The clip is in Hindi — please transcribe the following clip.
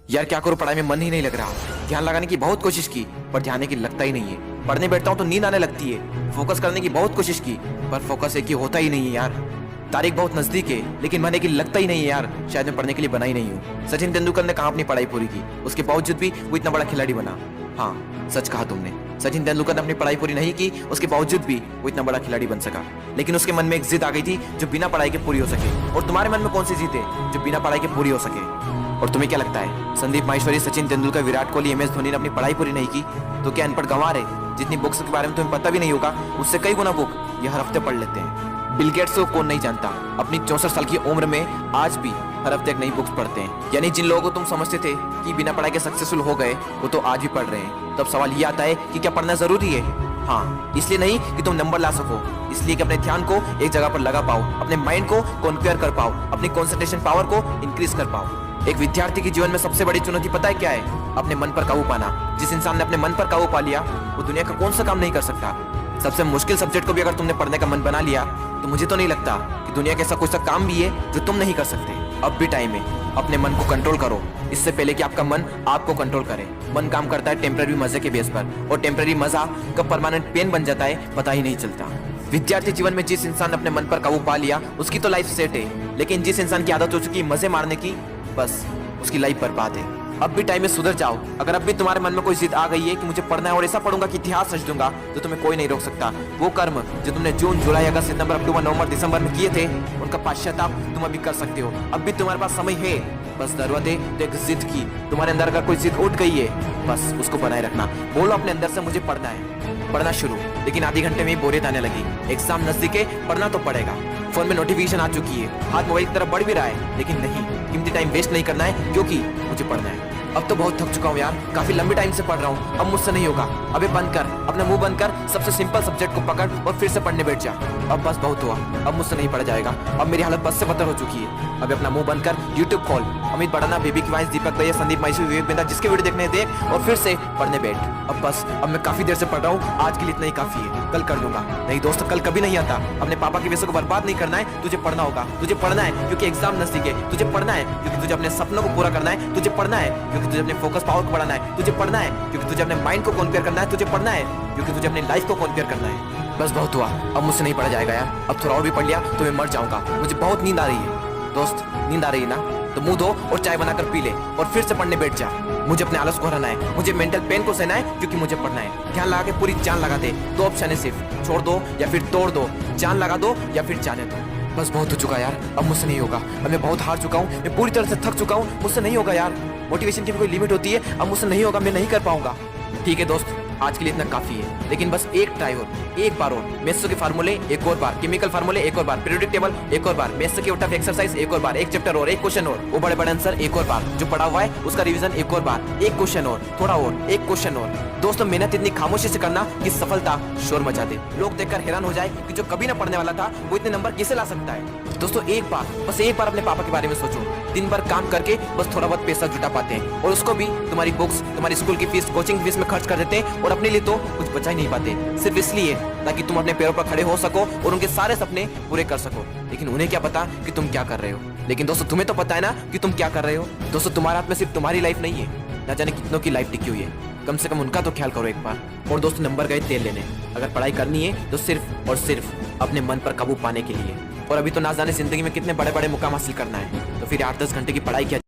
यार क्या करूं, पढ़ाई में मन ही नहीं लग रहा। ध्यान लगाने की बहुत कोशिश की पर ध्यान की लगता ही नहीं है। पढ़ने बैठता हूं तो नींद आने लगती है। फोकस करने की बहुत कोशिश की पर फोकस एक ही होता ही नहीं है यार। तारीख बहुत नजदीक है लेकिन मन एक ही लगता ही नहीं है यार। शायद मैं पढ़ने के लिए बना ही नहीं हूँ। सचिन तेंदुलकर ने कहाँ अपनी पढ़ाई पूरी की, उसके बावजूद भी वो इतना बड़ा खिलाड़ी बना। हाँ सच कहा तुमने, सचिन तेंदुलकर ने अपनी पढ़ाई पूरी नहीं की, उसके बावजूद भी वो इतना बड़ा खिलाड़ी बन सका। लेकिन उसके मन में एक जिद आ गई थी जो बिना पढ़ाई के पूरी हो सके। और तुम्हारे मन में कौन सी जिद है जो बिना पढ़ाई के पूरी हो सके? और तुम्हें क्या लगता है संदीप माहेश्वरी, सचिन तेंदुलकर, विराट कोहली, MS धोनी ने अपनी पढ़ाई पूरी नहीं की तो क्या अनपढ़ गंवार है? जितनी बुक्स के बारे में तुम्हें पता भी नहीं होगा उससे कई गुना बुक ये हर हफ्ते पढ़ लेते हैं। बिल गेट्स को कौन नहीं जानता, अपनी 64 साल की उम्र में आज भी हर हफ्ते एक नई बुक्स पढ़ते हैं। यानी जिन लोगों को तुम समझते थे कि बिना पढ़ाई के सक्सेसफुल हो गए वो तो आज भी पढ़ रहे हैं। तब सवाल ये आता है कि क्या पढ़ना जरूरी है? हाँ, इसलिए नहीं कि तुम नंबर ला सको, इसलिए कि अपने ध्यान को एक जगह पर लगा पाओ, अपने माइंड को कॉन्क्वेयर कर पाओ, अपनी कॉन्सेंट्रेशन पावर को इंक्रीज कर पाओ। एक विद्यार्थी के जीवन में सबसे बड़ी चुनौती पता है क्या है? अपने मन पर काबू पाना। जिस इंसान ने अपने मन पर काबू पा लिया वो दुनिया का कौन सा काम नहीं कर सकता। सबसे मुश्किल सब्जेक्ट को भी अगर तुमने पढ़ने का मन बना लिया तो मुझे तो नहीं लगता कि दुनिया का ऐसा कोई सा काम भी है जो तुम नहीं कर सकते। अब भी टाइम है, अपने मन को कंट्रोल करो इससे पहले कि आपका मन आपको कंट्रोल करे। मन काम करता है टेम्पररी मजे के बेस पर, और टेम्पररी मजा कब परमानेंट पेन बन जाता है पता ही नहीं चलता। विद्यार्थी जीवन में जिस इंसान ने अपने मन पर काबू पा लिया उसकी तो लाइफ सेट है, लेकिन जिस इंसान की आदत हो चुकी मजे मारने की, बस उसकी लाइफ बर्बाद है। अब भी टाइम में सुधर जाओ। अगर अब भी तुम्हारे मन में कोई जिद आ गई है कि मुझे पढ़ना है और ऐसा पढ़ूंगा कि इतिहास रच दूंगा, तो तुम्हें कोई नहीं रोक सकता। वो कर्म जो तुमने जून, जुलाई, अगस्त, सितंबर, अक्टूबर, नवंबर, दिसंबर में किए थे उनका पश्चाताप तुम अभी कर सकते हो। अब भी तुम्हारे पास समय है, बस जरूरत है तो एक जिद की। तुम्हारे अंदर अगर कोई जिद उठ गई है बस उसको बनाए रखना। बोलो अपने अंदर से मुझे पढ़ना है, पढ़ना शुरू। लेकिन आधे घंटे में ही बोरियत आने लगी। एग्जाम नजदीक है, पढ़ना तो पड़ेगा। फोन में नोटिफिकेशन आ चुकी है, हाथ मोबाइल की तरफ बढ़ भी रहा है, लेकिन नहीं, कीमती टाइम वेस्ट नहीं करना है क्योंकि मुझे पढ़ना है। अब तो बहुत थक चुका हूँ यार, काफी लंबे टाइम से पढ़ रहा हूँ, अब मुझसे नहीं होगा। अबे बंद कर, अपना मुंह बंद कर, सबसे सिंपल सब्जेक्ट को पकड़ और फिर से पढ़ने बैठ जा। अब बस बहुत हुआ, अब मुझसे नहीं पढ़ा जाएगा। अब मेरी हालत बस से बदतर हो चुकी है। अब अपना मुंह बंद कर, यूट्यूब खोल, अमित बड़ाना, बेबी की वॉइस, दीपक दया, संदीप माहेश्वरी, विवेक बिंदा, जिसके वीडियो देखने देख और फिर से पढ़ने बैठ। अब बस, अब मैं काफी देर से पढ़ रहा हूँ, आज के लिए इतना ही काफी है, कल कर लूंगा। नहीं दोस्त, कल कभी नहीं आता। अपने पापा के पैसे को बर्बाद नहीं करना है, तुझे पढ़ना होगा। तुझे पढ़ना है क्योंकि एग्जाम नजदीक है, तुझे पढ़ना है क्योंकि तुझे अपने सपनों को पूरा करना है, तुझे पढ़ना है क्योंकि तुझे अपने फोकस पावर को बढ़ाना है, तुझे पढ़ना है क्योंकि तुझे अपने माइंड को कॉन्क्वेयर करना है, तुझे पढ़ना है क्योंकि तुझे अपनी लाइफ को कॉन्क्वेयर करना है। बस बहुत हुआ, अब मुझसे नहीं पढ़ा जाएगा यार। अब थोड़ा और भी पढ़ लिया तो मैं मर जाऊंगा। मुझे बहुत नींद आ रही है। दोस्त, नींद आ रही है ना तो मुंह धो और चाय बनाकर पी ले और फिर से पढ़ने बैठ जा। मुझे अपने आलस को हराना है, मुझे मेंटल पेन को सहना है क्योंकि मुझे पढ़ना है। ध्यान लगा के पूरी जान लगा दे। दो ऑप्शन है सिर्फ, छोड़ दो या फिर तोड़ दो, जान लगा दो या फिर जाने दो। बस बहुत हो चुका यार, अब मुझसे नहीं होगा। अब मैं बहुत हार चुका हूँ, मैं पूरी तरह से थक चुका हूँ, मुझसे नहीं होगा यार। मोटिवेशन की भी कोई लिमिट होती है, अब मुझसे नहीं होगा, मैं नहीं कर पाऊंगा। ठीक है दोस्त, आज के लिए इतना काफी है, लेकिन बस एक ट्राई और, एक बार और। मैथ्स के फार्मूले एक और बार, केमिकल फार्मूले एक और बार, पीरियोडिक टेबल एक और बार, मैथ्स के टफ एक्सरसाइज एक और बार, एक चैप्टर और, एक क्वेश्चन और, वो बड़े बड़े आंसर एक और बार, जो पढ़ा हुआ है उसका रिवीजन एक और बार, एक क्वेश्चन और, थोड़ा और, एक क्वेश्चन और। दोस्तों, मेहनत इतनी खामोशी से करना कि सफलता शोर मचा दे। लोग देखकर हैरान हो जाए कि जो कभी ना पढ़ने वाला था वो इतने नंबर कैसे ला सकता है। दोस्तों, एक बार, बस एक बार अपने पापा के बारे में सोचो। दिन भर काम करके बस थोड़ा बहुत पैसा जुटा पाते हैं और उसको भी तुम्हारी बुक्स, तुम्हारी स्कूल की फीस, कोचिंग फीस में खर्च कर देते हैं और अपने लिए तो कुछ बचा ही नहीं पाते, सिर्फ इसलिए ताकि तुम अपने पैरों पर खड़े हो सको और उनके सारे सपने पूरे कर सको। लेकिन उन्हें क्या पता कि तुम क्या कर रहे हो। लेकिन दोस्तों, तुम्हें तो पता है ना कि तुम क्या कर रहे हो। दोस्तों, तुम्हारे हाथ में सिर्फ तुम्हारी लाइफ नहीं है, ना जाने कितनों की लाइफ टिकी हुई है। कम से कम उनका तो ख्याल करो एक बार। और दोस्तों, नंबर गए तेल लेने। अगर पढ़ाई करनी है तो सिर्फ और सिर्फ अपने मन पर काबू पाने के लिए। और अभी तो ना जाने जिंदगी में कितने बड़े बड़े मुकाम हासिल करना है, तो फिर 8-10 घंटे की पढ़ाई क्या